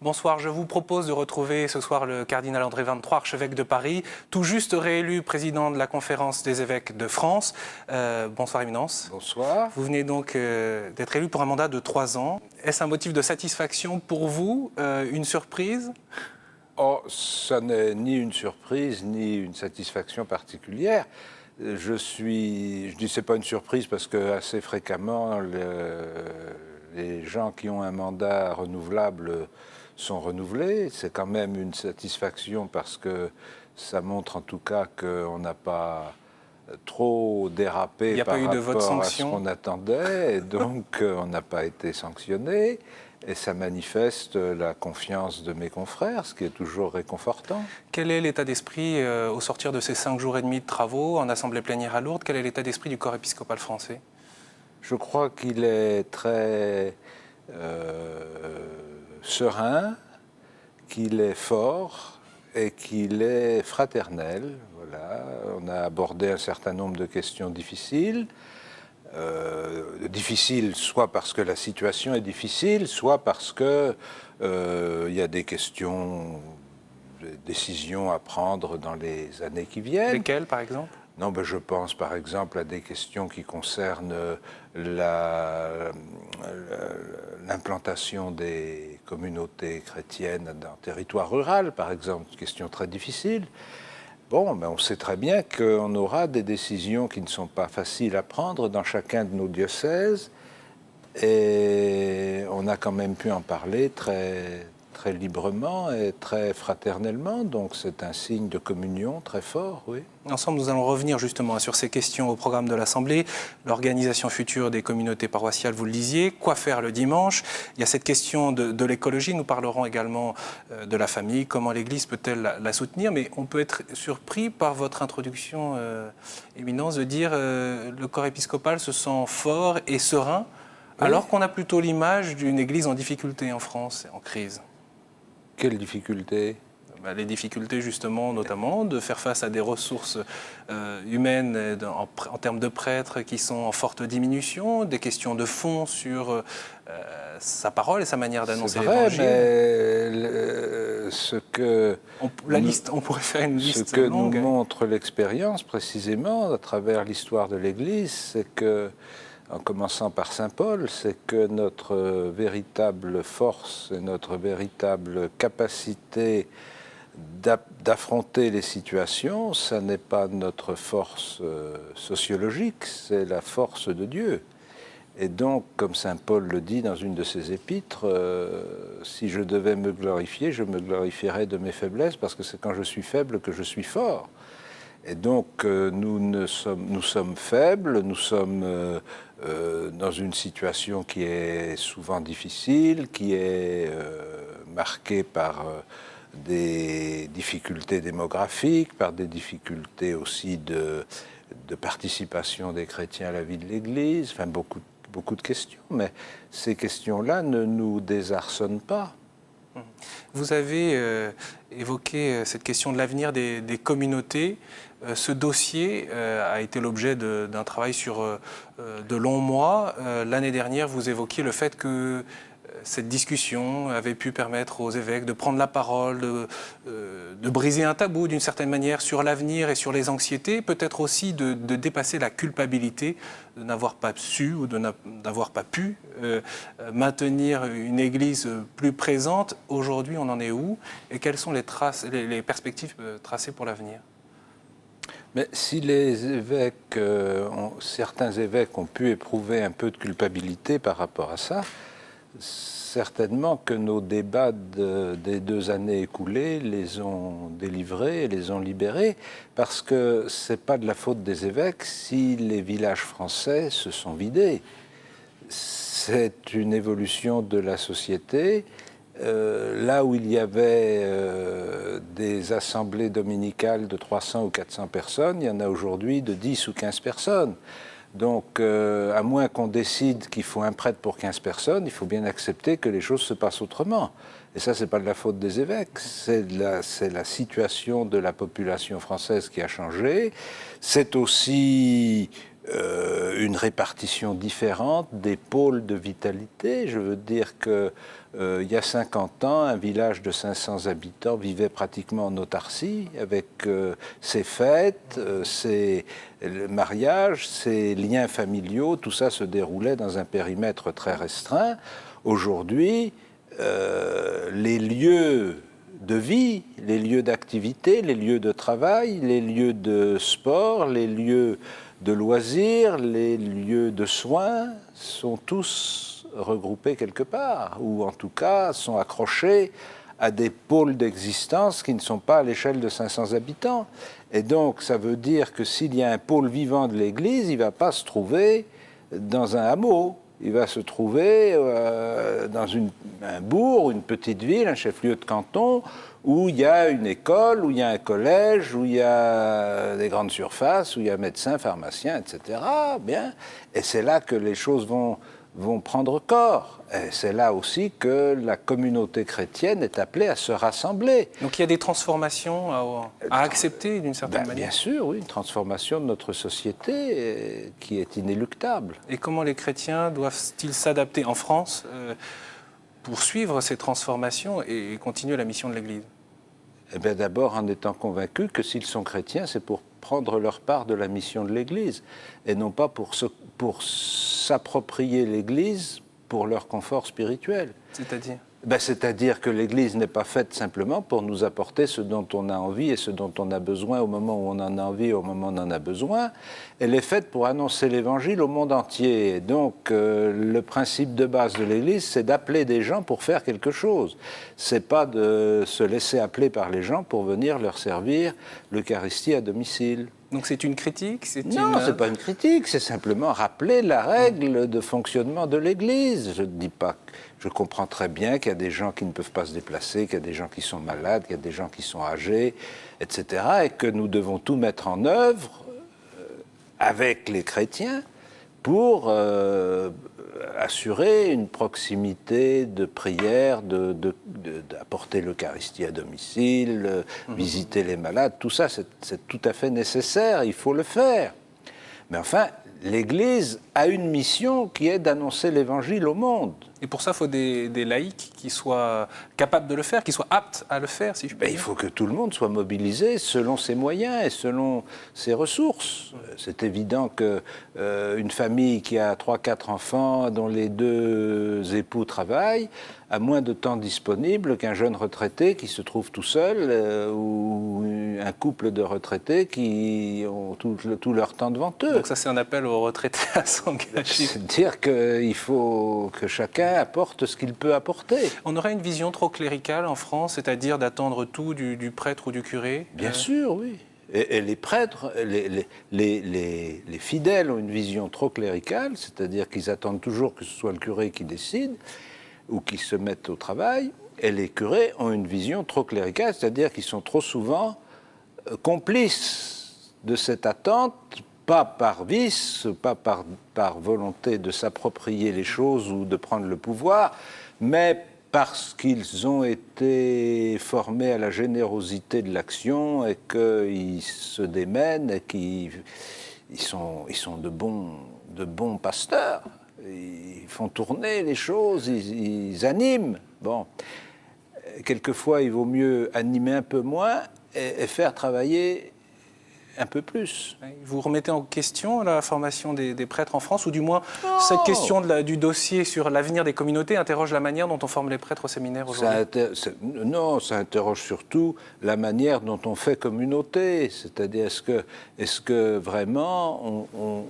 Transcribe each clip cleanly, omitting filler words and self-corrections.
Bonsoir, je vous propose de retrouver ce soir le cardinal André XXIII, archevêque de Paris, tout juste réélu président de la Conférence des évêques de France. Bonsoir Éminence. Bonsoir. Vous venez donc d'être élu pour un mandat de 3 ans. Est-ce un motif de satisfaction pour vous, une surprise ? Oh, ça n'est ni une surprise, ni une satisfaction particulière. Je dis c'est pas une surprise parce que assez fréquemment, les gens qui ont un mandat renouvelable sont renouvelés. C'est quand même une satisfaction parce que ça montre en tout cas qu'on n'a pas trop dérapé par rapport à ce qu'on attendait, et donc on n'a pas été sanctionné. Et ça manifeste la confiance de mes confrères, ce qui est toujours réconfortant. Quel est l'état d'esprit au sortir de ces 5 jours et demi de travaux en assemblée plénière à Lourdes? Quel est l'état d'esprit du corps épiscopal français? Je crois qu'il est très serein, qu'il est fort et qu'il est fraternel. Voilà. On a abordé un certain nombre de questions difficiles. Difficile soit parce que la situation est difficile, soit parce que y a des questions, des décisions à prendre dans les années qui viennent. Lesquelles, par exemple? Non, ben je pense par exemple à des questions qui concernent l'implantation des communautés chrétiennes dans le territoire rural, par exemple, une question très difficile. Bon, ben on sait très bien qu'on aura des décisions qui ne sont pas faciles à prendre dans chacun de nos diocèses, et on a quand même pu en parler très librement et très fraternellement, donc c'est un signe de communion très fort, oui. Ensemble, nous allons revenir justement sur ces questions au programme de l'Assemblée, l'organisation future des communautés paroissiales, vous le disiez, quoi faire le dimanche. Il y a cette question de l'écologie, nous parlerons également de la famille, comment l'Église peut-elle la soutenir, mais on peut être surpris par votre introduction, Éminence, de dire le corps épiscopal se sent fort et serein, oui, alors qu'on a plutôt l'image d'une Église en difficulté en France, en crise. Quelles difficultés ? Les difficultés justement, notamment, de faire face à des ressources humaines en termes de prêtres qui sont en forte diminution, des questions de fond sur sa parole et sa manière d'annoncer l'Évangile. Mais ce que on pourrait faire une liste ce que longue. Nous montre l'expérience précisément à travers l'histoire de l'Église, c'est que, en commençant par Saint Paul, c'est que notre véritable force et notre véritable capacité d'affronter les situations, ça n'est pas notre force sociologique, c'est la force de Dieu. Et donc, comme Saint Paul le dit dans une de ses épîtres, si je devais me glorifier, je me glorifierais de mes faiblesses, parce que c'est quand je suis faible que je suis fort. Et donc, nous sommes faibles, nous sommes dans une situation qui est souvent difficile, qui est marquée par des difficultés démographiques, par des difficultés aussi de participation des chrétiens à la vie de l'Église, enfin beaucoup de questions, mais ces questions-là ne nous désarçonnent pas. Vous avez évoqué cette question de l'avenir des communautés. Ce dossier a été l'objet d'un travail sur de longs mois. L'année dernière, vous évoquiez le fait que cette discussion avait pu permettre aux évêques de prendre la parole, de briser un tabou d'une certaine manière sur l'avenir et sur les anxiétés, peut-être aussi de dépasser la culpabilité de n'avoir pas su ou de n'avoir pas pu maintenir une Église plus présente. Aujourd'hui, on en est où? Et quelles sont les perspectives tracées pour l'avenir? Mais si les évêques, certains évêques ont pu éprouver un peu de culpabilité par rapport à ça, certainement que nos débats des 2 années écoulées les ont délivrés et les ont libérés, parce que ce n'est pas de la faute des évêques si les villages français se sont vidés. C'est une évolution de la société. Là où il y avait des assemblées dominicales de 300 ou 400 personnes, il y en a aujourd'hui de 10 ou 15 personnes. Donc, à moins qu'on décide qu'il faut un prêtre pour 15 personnes, il faut bien accepter que les choses se passent autrement. Et ça, ce n'est pas de la faute des évêques, c'est la situation de la population française qui a changé. C'est aussi une répartition différente des pôles de vitalité. Je veux dire que il y a 50 ans, un village de 500 habitants vivait pratiquement en autarcie, avec ses fêtes, ses mariages, ses liens familiaux, tout ça se déroulait dans un périmètre très restreint. Aujourd'hui, les lieux de vie, les lieux d'activité, les lieux de travail, les lieux de sport, les lieux de loisirs, les lieux de soins sont tous regroupés quelque part, ou en tout cas sont accrochés à des pôles d'existence qui ne sont pas à l'échelle de 500 habitants. Et donc ça veut dire que s'il y a un pôle vivant de l'Église, il ne va pas se trouver dans un hameau. Il va se trouver dans un bourg, une petite ville, un chef-lieu de canton, où il y a une école, où il y a un collège, où il y a des grandes surfaces, où il y a médecins, pharmaciens, etc. Bien. Et c'est là que les choses vont prendre corps. Et c'est là aussi que la communauté chrétienne est appelée à se rassembler. Donc il y a des transformations à accepter d'une certaine manière. Bien sûr, oui, une transformation de notre société qui est inéluctable. Et comment les chrétiens doivent-ils s'adapter en France pour suivre ces transformations et continuer la mission de l'Église? Eh bien, d'abord en étant convaincus que s'ils sont chrétiens, c'est pour prendre leur part de la mission de l'Église, et non pas pour s'approprier l'Église pour leur confort spirituel. C'est-à-dire? C'est-à-dire que l'Église n'est pas faite simplement pour nous apporter ce dont on a envie et ce dont on a besoin au moment où on en a envie et au moment où on en a besoin. Elle est faite pour annoncer l'Évangile au monde entier. Et donc, le principe de base de l'Église, c'est d'appeler des gens pour faire quelque chose. C'est pas de se laisser appeler par les gens pour venir leur servir l'Eucharistie à domicile. Donc c'est une critique? Non, ce n'est pas une critique, c'est simplement rappeler la règle de fonctionnement de l'Église. Je ne dis pas, je comprends très bien qu'il y a des gens qui ne peuvent pas se déplacer, qu'il y a des gens qui sont malades, qu'il y a des gens qui sont âgés, etc. Et que nous devons tout mettre en œuvre avec les chrétiens pour assurer une proximité de prière, d'apporter l'Eucharistie à domicile, visiter les malades, tout ça c'est tout à fait nécessaire, il faut le faire. Mais enfin, l'Église a une mission qui est d'annoncer l'Évangile au monde. Et pour ça, il faut des laïcs qui soient capables de le faire, qui soient aptes à le faire, si je puis dire. Il faut que tout le monde soit mobilisé selon ses moyens et selon ses ressources. C'est évident qu'une famille qui a 3-4 enfants, dont les 2 époux travaillent, a moins de temps disponible qu'un jeune retraité qui se trouve tout seul ou un couple de retraités qui ont tout leur temps devant eux. Donc ça, c'est un appel aux retraités à s'engager. C'est-à-dire qu'il faut que chacun apporte ce qu'il peut apporter. On aurait une vision trop cléricale en France, c'est-à-dire d'attendre tout du prêtre ou du curé? Bien sûr, oui. Et les prêtres, les fidèles ont une vision trop cléricale, c'est-à-dire qu'ils attendent toujours que ce soit le curé qui décide ou qui se mette au travail. Et les curés ont une vision trop cléricale, c'est-à-dire qu'ils sont trop souvent complices de cette attente, pas par vice, pas par volonté de s'approprier les choses ou de prendre le pouvoir, mais parce qu'ils ont été formés à la générosité de l'action et qu'ils se démènent et qu'ils sont de bons pasteurs. Ils font tourner les choses, ils animent. Bon, quelquefois, il vaut mieux animer un peu moins et faire travailler un peu plus. Vous remettez en question la formation des prêtres en France, ou du moins cette question du dossier sur l'avenir des communautés interroge la manière dont on forme les prêtres au séminaire aujourd'hui? Non, ça interroge surtout la manière dont on fait communauté. C'est-à-dire, est-ce que vraiment on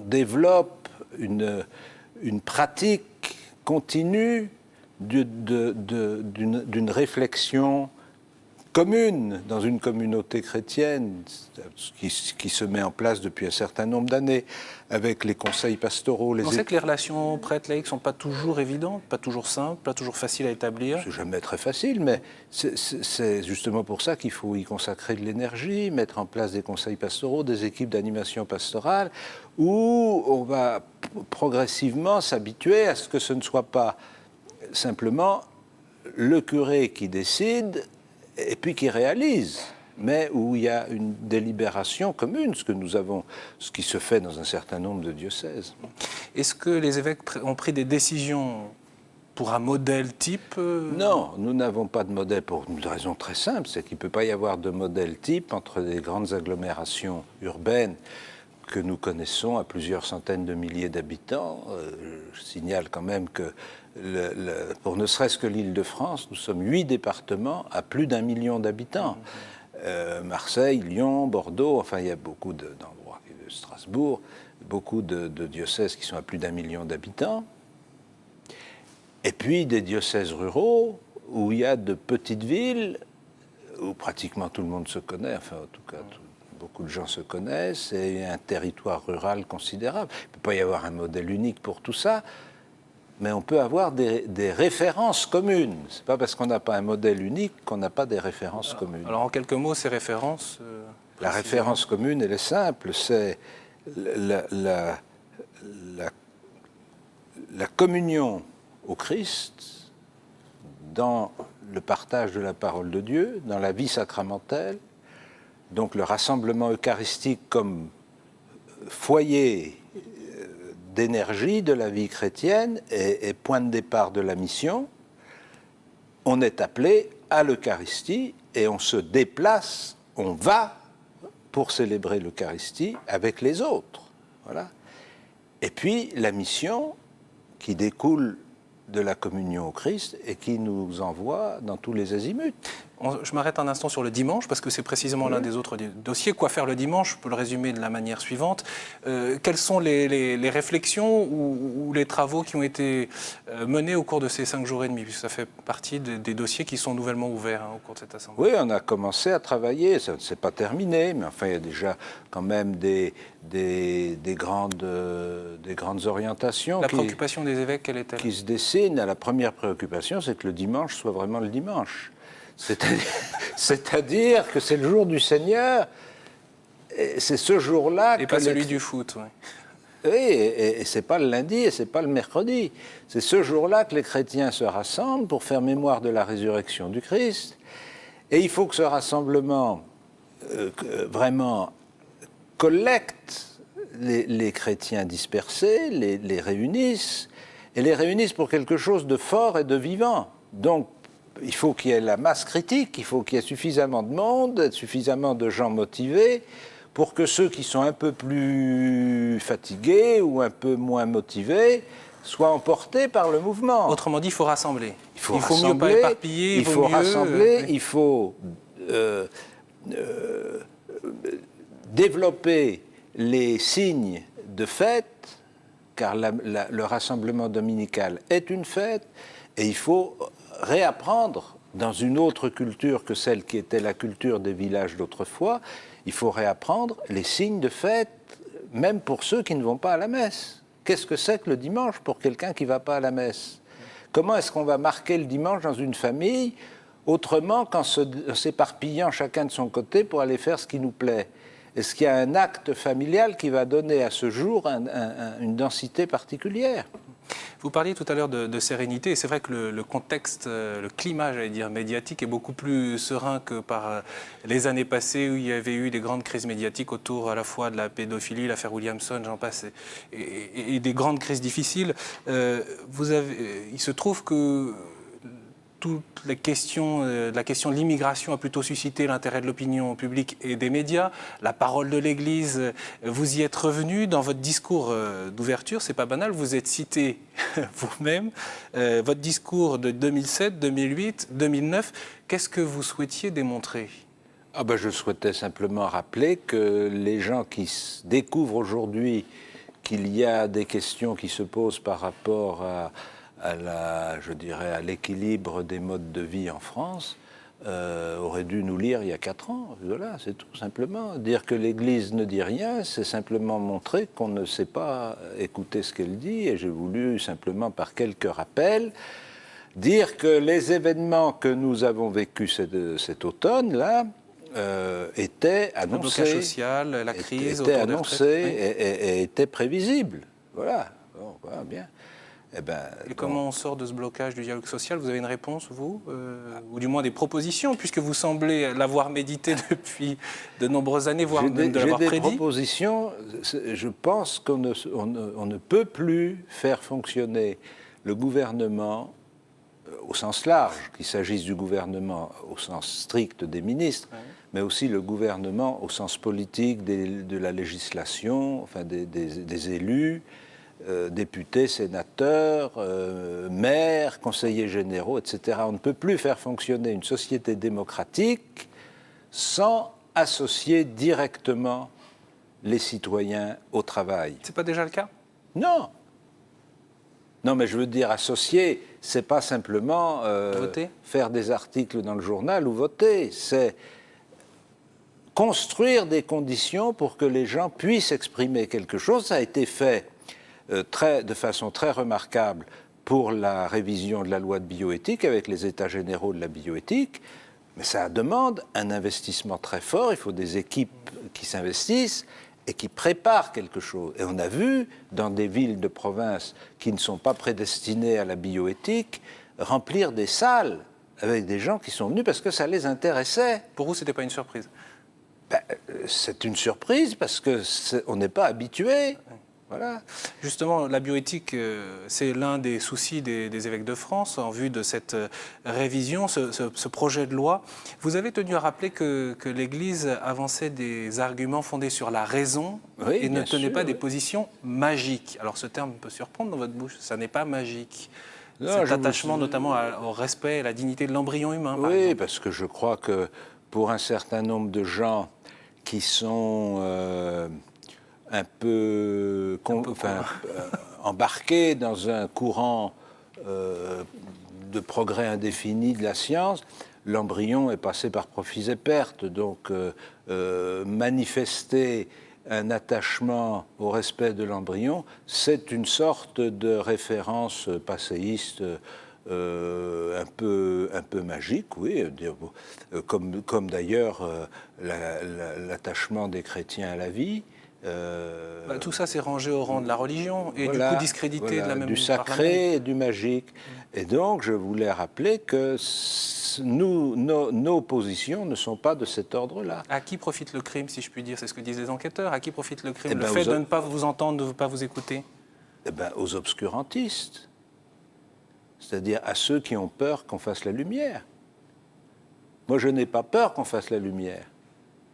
développe une pratique continue d'une réflexion commune dans une communauté chrétienne qui se met en place depuis un certain nombre d'années avec les conseils pastoraux. On sait que les relations prêtres-laïcs ne sont pas toujours évidentes, pas toujours simples, pas toujours faciles à établir. C'est jamais très facile, mais c'est justement pour ça qu'il faut y consacrer de l'énergie, mettre en place des conseils pastoraux, des équipes d'animation pastorale, où on va progressivement s'habituer à ce que ce ne soit pas simplement le curé qui décide et puis qui réalise. mais où il y a une délibération commune, ce qui se fait dans un certain nombre de diocèses. Est-ce que les évêques ont pris des décisions pour un modèle type Non, nous n'avons pas de modèle pour une raison très simple, c'est qu'il ne peut pas y avoir de modèle type entre des grandes agglomérations urbaines que nous connaissons à plusieurs centaines de milliers d'habitants. Je signale quand même que pour ne serait-ce que l'Île-de-France, nous sommes 8 départements à plus d'1 million d'habitants. Marseille, Lyon, Bordeaux, enfin il y a beaucoup d'endroits, Strasbourg, beaucoup de diocèses qui sont à plus d'1 million d'habitants. Et puis des diocèses ruraux où il y a de petites villes où pratiquement tout le monde se connaît, enfin en tout cas beaucoup de gens se connaissent, et un territoire rural considérable. Il ne peut pas y avoir un modèle unique pour tout ça, mais on peut avoir des références communes. Ce n'est pas parce qu'on n'a pas un modèle unique qu'on n'a pas des références communes. Alors en quelques mots, ces références la référence commune, elle est simple, c'est la communion au Christ dans le partage de la parole de Dieu, dans la vie sacramentelle, donc le rassemblement eucharistique comme foyer d'énergie de la vie chrétienne et point de départ de la mission. On est appelé à l'Eucharistie et on se déplace, on va pour célébrer l'Eucharistie avec les autres. Voilà. Et puis la mission qui découle de la communion au Christ et qui nous envoie dans tous les azimuts. Je m'arrête un instant sur le dimanche, parce que c'est précisément l'un des autres dossiers. Quoi faire le dimanche? Je peux le résumer de la manière suivante. Quelles sont les réflexions ou les travaux qui ont été menés au cours de ces 5 jours et demi, puisque ça fait partie des dossiers qui sont nouvellement ouverts au cours de cette assemblée? Oui, on a commencé à travailler, ça ne s'est pas terminé, mais enfin il y a déjà quand même des grandes orientations. La préoccupation des évêques, quelle est-elle? Qui se dessinent. La première préoccupation, c'est que le dimanche soit vraiment le dimanche. C'est-à-dire que c'est le jour du Seigneur, et c'est ce jour-là... Et pas celui du foot, oui. Oui, et c'est pas le lundi, et c'est pas le mercredi. C'est ce jour-là que les chrétiens se rassemblent pour faire mémoire de la résurrection du Christ. Et il faut que ce rassemblement vraiment collecte les chrétiens dispersés, les réunisse, et les réunisse pour quelque chose de fort et de vivant. Donc, il faut qu'il y ait la masse critique, il faut qu'il y ait suffisamment de monde, suffisamment de gens motivés, pour que ceux qui sont un peu plus fatigués ou un peu moins motivés soient emportés par le mouvement. Autrement dit, il faut rassembler. Il faut mieux pas éparpiller, il faut rassembler, oui. Il faut développer les signes de fête, car le rassemblement dominical est une fête, et il faut réapprendre dans une autre culture que celle qui était la culture des villages d'autrefois, il faut réapprendre les signes de fête, même pour ceux qui ne vont pas à la messe. Qu'est-ce que c'est que le dimanche pour quelqu'un qui ne va pas à la messe? Comment est-ce qu'on va marquer le dimanche dans une famille autrement qu'en s'éparpillant chacun de son côté pour aller faire ce qui nous plaît? Est-ce qu'il y a un acte familial qui va donner à ce jour une densité particulière? Vous parliez tout à l'heure de sérénité, et c'est vrai que le contexte, le climat, j'allais dire, médiatique est beaucoup plus serein que par les années passées où il y avait eu des grandes crises médiatiques autour à la fois de la pédophilie, l'affaire Williamson, j'en passe, et des grandes crises difficiles. Il se trouve que toute la question de l'immigration a plutôt suscité l'intérêt de l'opinion publique et des médias. La parole de l'Église, vous y êtes revenu dans votre discours d'ouverture, c'est pas banal, vous êtes cité vous-même. Votre discours de 2007, 2008, 2009, qu'est-ce que vous souhaitiez démontrer ? Je souhaitais simplement rappeler que les gens qui découvrent aujourd'hui qu'il y a des questions qui se posent par rapport à l'équilibre des modes de vie en France, aurait dû nous lire il y a 4 ans. Voilà, c'est tout simplement. Dire que l'Église ne dit rien, c'est simplement montrer qu'on ne sait pas écouter ce qu'elle dit, et j'ai voulu simplement, par quelques rappels, dire que les événements que nous avons vécus cet automne-là étaient annoncés. Le blocage social, la crise, étaient autour des annoncés et étaient prévisibles. Voilà, bon, voilà bien. Eh ben, Et comment on sort de ce blocage du dialogue social? Vous avez une réponse, vous ou du moins des propositions, puisque vous semblez l'avoir médité depuis de nombreuses années, voire même de l'avoir J'ai des prédit. propositions. Je pense qu'on ne peut plus faire fonctionner le gouvernement au sens large, qu'il s'agisse du gouvernement au sens strict des ministres, mais aussi le gouvernement au sens politique de la législation, enfin des élus, députés, sénateurs, maires, conseillers généraux, etc. On ne peut plus faire fonctionner une société démocratique sans associer directement les citoyens au travail. C'est pas déjà le cas? Non. Non, mais je veux dire, associer, c'est pas simplement faire des articles dans le journal ou voter, c'est construire des conditions pour que les gens puissent exprimer quelque chose. Ça a été fait de façon très remarquable pour la révision de la loi de bioéthique avec les états généraux de la bioéthique, mais ça demande un investissement très fort, il faut des équipes qui s'investissent et qui préparent quelque chose. Et on a vu, dans des villes de province qui ne sont pas prédestinées à la bioéthique, remplir des salles avec des gens qui sont venus parce que ça les intéressait. Pour vous, ce n'était pas une surprise? C'est une surprise parce qu'on n'est pas habitué. Voilà. Justement, la bioéthique, c'est l'un des soucis des évêques de France en vue de cette révision, ce projet de loi. Vous avez tenu à rappeler que l'Église avançait des arguments fondés sur la raison et ne tenait pas des positions magiques. Alors ce terme peut surprendre dans votre bouche, ça n'est pas magique. Non, cet attachement notamment au respect et à la dignité de l'embryon humain, par exemple. Oui, parce que je crois que pour un certain nombre de gens qui sont un peu embarqués dans un courant de progrès indéfini de la science, l'embryon est passé par profits et pertes. Donc, manifester un attachement au respect de l'embryon, c'est une sorte de référence passéiste un peu magique, oui, comme d'ailleurs l'attachement des chrétiens à la vie. Tout ça, c'est rangé au rang de la religion et voilà, du coup discrédité de la même du sacré et du magique. Et donc, je voulais rappeler que nos positions ne sont pas de cet ordre-là. À qui profite le crime, si je puis dire? C'est ce que disent les enquêteurs. À qui profite le crime? Le fait de ne pas vous entendre, de ne pas vous écouter? Aux obscurantistes. C'est-à-dire à ceux qui ont peur qu'on fasse la lumière. Moi, je n'ai pas peur qu'on fasse la lumière.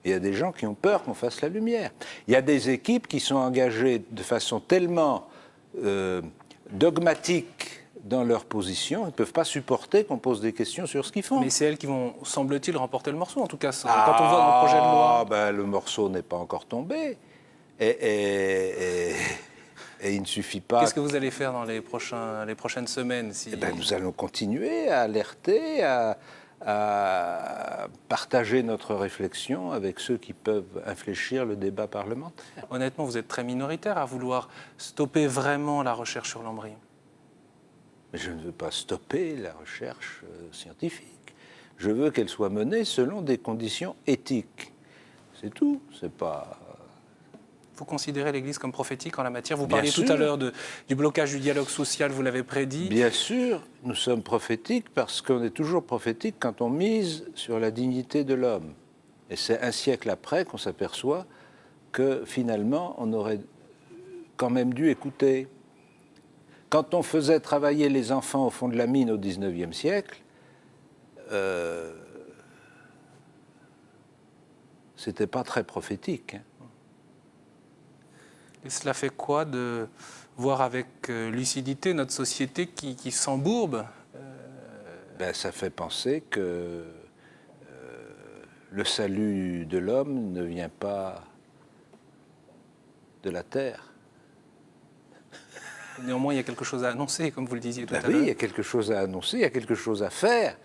Il y a des gens qui ont peur qu'on fasse la lumière. Il y a des équipes qui sont engagées de façon tellement dogmatique dans leur position, ils ne peuvent pas supporter qu'on pose des questions sur ce qu'ils font. Mais c'est elles qui vont, semble-t-il, remporter le morceau, en tout cas, quand on voit dans le projet de loi. Le morceau n'est pas encore tombé. Et il ne suffit pas... Qu'est-ce que vous allez faire dans les prochaines semaines Nous allons continuer à alerter, à partager notre réflexion avec ceux qui peuvent infléchir le débat parlementaire. Honnêtement, vous êtes très minoritaire à vouloir stopper vraiment la recherche sur l'embryon. Mais je ne veux pas stopper la recherche scientifique. Je veux qu'elle soit menée selon des conditions éthiques. C'est tout, c'est pas... Vous considérez l'Église comme prophétique en la matière? Vous parliez tout à l'heure du blocage du dialogue social, vous l'avez prédit. Bien sûr, nous sommes prophétiques parce qu'on est toujours prophétique quand on mise sur la dignité de l'homme. Et c'est un siècle après qu'on s'aperçoit que finalement, on aurait quand même dû écouter. Quand on faisait travailler les enfants au fond de la mine au XIXe siècle, c'était pas très prophétique. Hein. Et cela fait quoi de voir avec lucidité notre société qui s'embourbe? Ça fait penser que le salut de l'homme ne vient pas de la terre. Néanmoins, il y a quelque chose à annoncer, comme vous le disiez tout à l'heure. Oui, il y a quelque chose à annoncer, il y a quelque chose à faire,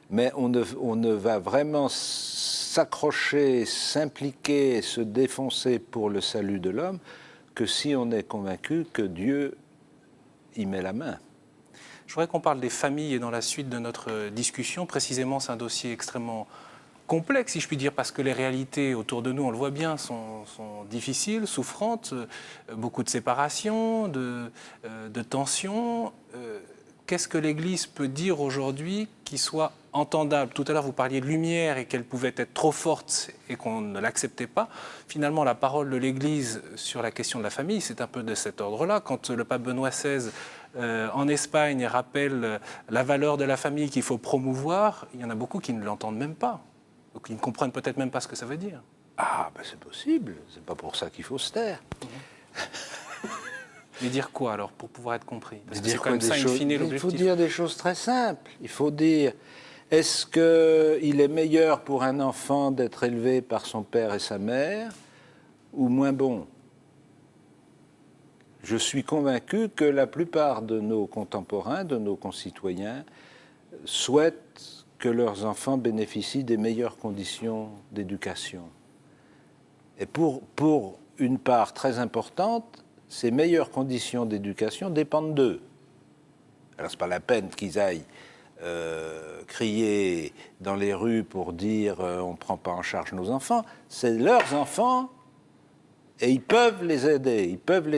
mais on ne va vraiment s'accrocher, s'impliquer, se défoncer pour le salut de l'homme que si on est convaincu que Dieu y met la main. Je voudrais qu'on parle des familles et dans la suite de notre discussion. Précisément, c'est un dossier extrêmement complexe, si je puis dire, parce que les réalités autour de nous, on le voit bien, sont difficiles, souffrantes, beaucoup de séparations, de tensions. Qu'est-ce que l'Église peut dire aujourd'hui qui soit entendable? Tout à l'heure, vous parliez de lumière et qu'elle pouvait être trop forte et qu'on ne l'acceptait pas. Finalement, la parole de l'Église sur la question de la famille, c'est un peu de cet ordre-là. Quand le pape Benoît XVI, en Espagne, rappelle la valeur de la famille qu'il faut promouvoir, il y en a beaucoup qui ne l'entendent même pas, ou qui ne comprennent peut-être même pas ce que ça veut dire. Ah, ben c'est possible. C'est pas pour ça qu'il faut se taire. Mais dire quoi alors pour pouvoir être compris? Parce que c'est Dire quand même des ça, in choses- fine, Il l'objectif. faut dire des choses très simples. Il faut dire, est-ce qu'il est meilleur pour un enfant d'être élevé par son père et sa mère ou moins bon? Je suis convaincu que la plupart de nos contemporains, de nos concitoyens, souhaitent que leurs enfants bénéficient des meilleures conditions d'éducation. Et pour une part très importante, ces meilleures conditions d'éducation dépendent d'eux. Alors, ce n'est pas la peine qu'ils aillent crier dans les rues pour dire on ne prend pas en charge nos enfants. C'est leurs enfants et ils peuvent les aider. Ils peuvent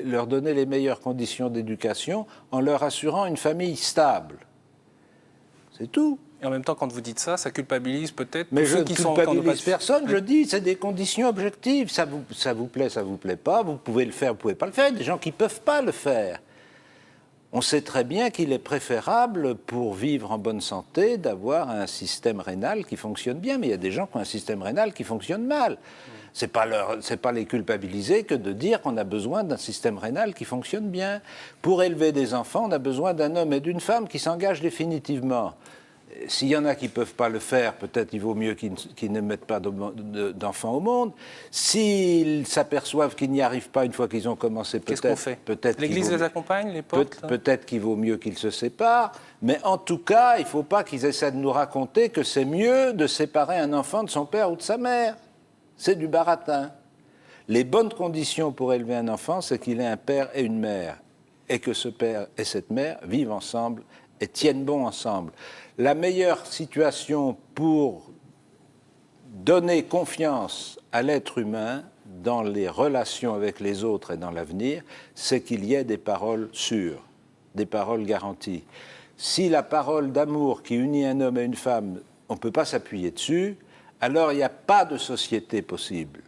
leur donner les meilleures conditions d'éducation en leur assurant une famille stable. C'est tout. Et en même temps, quand vous dites ça, ça culpabilise peut-être Mais tous je ceux ne qui sont encore culpabilise personne, je dis, c'est des conditions objectives. Ça vous plaît, ça vous plaît pas, vous pouvez le faire, vous pouvez pas le faire. Il y a des gens qui ne peuvent pas le faire. On sait très bien qu'il est préférable, pour vivre en bonne santé, d'avoir un système rénal qui fonctionne bien. Mais il y a des gens qui ont un système rénal qui fonctionne mal. C'est pas les culpabiliser que de dire qu'on a besoin d'un système rénal qui fonctionne bien. Pour élever des enfants, on a besoin d'un homme et d'une femme qui s'engagent définitivement. S'il y en a qui ne peuvent pas le faire, peut-être il vaut mieux qu'ils ne mettent pas d'enfants au monde. S'ils s'aperçoivent qu'ils n'y arrivent pas une fois qu'ils ont commencé, qu'est-ce qu'on fait? L'Église les accompagne, les porte peut-être qu'il vaut mieux qu'ils se séparent. Mais en tout cas, il ne faut pas qu'ils essaient de nous raconter que c'est mieux de séparer un enfant de son père ou de sa mère. C'est du baratin. Les bonnes conditions pour élever un enfant, c'est qu'il ait un père et une mère. Et que ce père et cette mère vivent ensemble et tiennent bon ensemble. La meilleure situation pour donner confiance à l'être humain dans les relations avec les autres et dans l'avenir, c'est qu'il y ait des paroles sûres, des paroles garanties. Si la parole d'amour qui unit un homme et une femme, on ne peut pas s'appuyer dessus, alors il n'y a pas de société possible.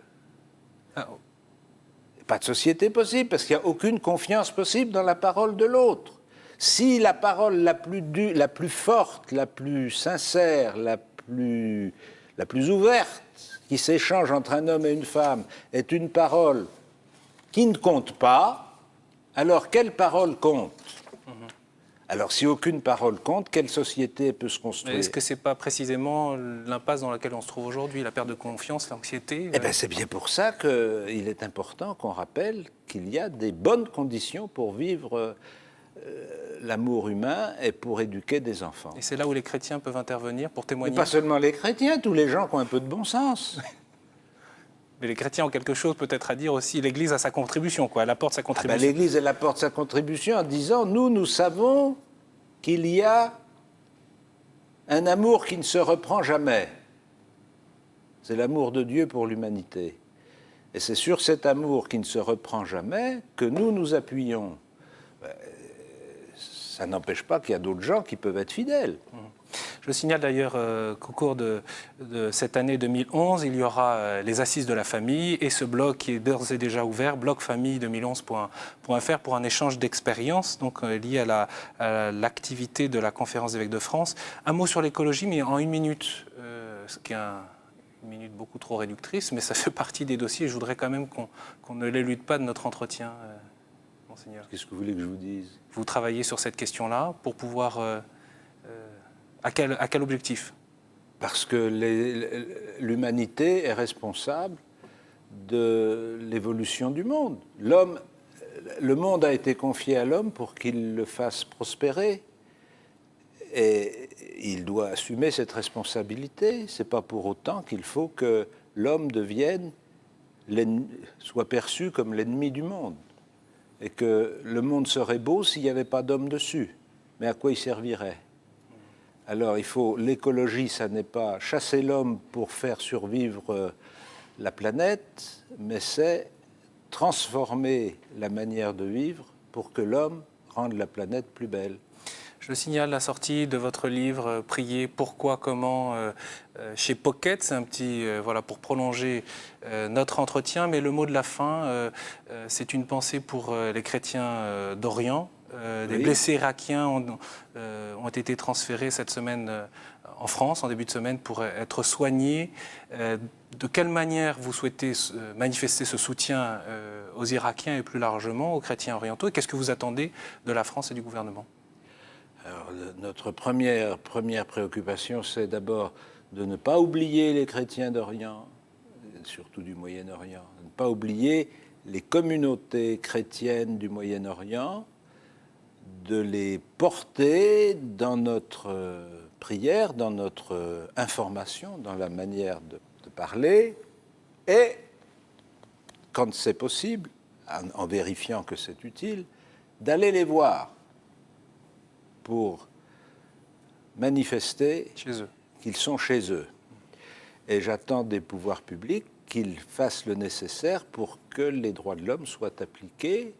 Pas de société possible, parce qu'il n'y a aucune confiance possible dans la parole de l'autre. Si la parole la plus forte, la plus sincère, la plus ouverte qui s'échange entre un homme et une femme est une parole qui ne compte pas, alors quelle parole compte? Alors si aucune parole compte, quelle société peut se construire? Est-ce que ce n'est pas précisément l'impasse dans laquelle on se trouve aujourd'hui, la perte de confiance, l'anxiété? Eh bien, c'est bien pour ça qu'il est important qu'on rappelle qu'il y a des bonnes conditions pour vivre l'amour humain et pour éduquer des enfants. Et c'est là où les chrétiens peuvent intervenir pour témoigner? Mais pas seulement les chrétiens, tous les gens qui ont un peu de bon sens. Mais les chrétiens ont quelque chose peut-être à dire aussi. L'Église a sa contribution, quoi. Elle apporte sa contribution. L'Église, elle apporte sa contribution en disant, nous savons qu'il y a un amour qui ne se reprend jamais. C'est l'amour de Dieu pour l'humanité. Et c'est sur cet amour qui ne se reprend jamais que nous nous appuyons. Ça n'empêche pas qu'il y a d'autres gens qui peuvent être fidèles. Je signale d'ailleurs qu'au cours de cette année 2011, il y aura les Assises de la famille et ce blog qui est d'ores et déjà ouvert, blogfamille2011.fr, pour un échange d'expériences lié à l'activité de la Conférence d'évêques de France. Un mot sur l'écologie, mais en une minute, ce qui est une minute beaucoup trop réductrice, mais ça fait partie des dossiers. Je voudrais quand même qu'on ne l'élude pas de notre entretien, Monseigneur. Qu'est-ce que vous voulez que je vous dise? Vous travaillez sur cette question-là pour pouvoir... à quel objectif? Parce que l'humanité est responsable de l'évolution du monde. Le monde a été confié à l'homme pour qu'il le fasse prospérer. Et il doit assumer cette responsabilité. Ce n'est pas pour autant qu'il faut que l'homme soit perçu comme l'ennemi du monde. Et que le monde serait beau s'il n'y avait pas d'homme dessus. Mais à quoi il servirait? Alors, l'écologie, ça n'est pas chasser l'homme pour faire survivre la planète, mais c'est transformer la manière de vivre pour que l'homme rende la planète plus belle. Je signale la sortie de votre livre Prier, pourquoi, comment chez Pocket. C'est un petit, voilà, pour prolonger notre entretien. Mais le mot de la fin, c'est une pensée pour les chrétiens d'Orient. Des blessés irakiens ont été transférés cette semaine en France, en début de semaine, pour être soignés. De quelle manière vous souhaitez manifester ce soutien aux Irakiens et plus largement aux chrétiens orientaux? Et qu'est-ce que vous attendez de la France et du gouvernement? Alors, notre première préoccupation, c'est d'abord de ne pas oublier les chrétiens d'Orient, surtout du Moyen-Orient, de ne pas oublier les communautés chrétiennes du Moyen-Orient, de les porter dans notre prière, dans notre information, dans la manière de parler, et, quand c'est possible, en vérifiant que c'est utile, d'aller les voir pour manifester qu'ils sont chez eux. Et j'attends des pouvoirs publics qu'ils fassent le nécessaire pour que les droits de l'homme soient appliqués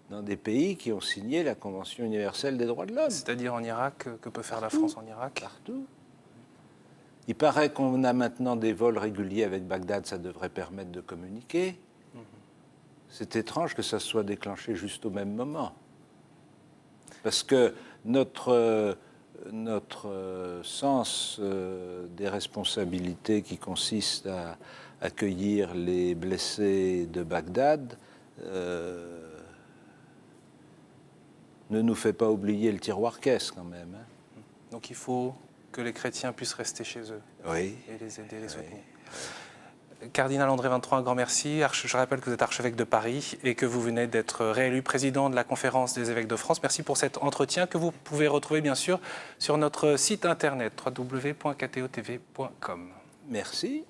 dans des pays qui ont signé la Convention universelle des droits de l'homme. C'est-à-dire en Irak, que peut faire la France en Irak? Partout. Il paraît qu'on a maintenant des vols réguliers avec Bagdad, ça devrait permettre de communiquer. C'est étrange que ça soit déclenché juste au même moment. Parce que notre sens des responsabilités qui consiste à accueillir les blessés de Bagdad ne nous fait pas oublier le tiroir caisse quand même. Hein. Donc il faut que les chrétiens puissent rester chez eux et les aider, les soutenir. Cardinal André 23, un grand merci. Je rappelle que vous êtes archevêque de Paris et que vous venez d'être réélu président de la Conférence des évêques de France. Merci pour cet entretien que vous pouvez retrouver bien sûr sur notre site internet www.ktotv.com. Merci.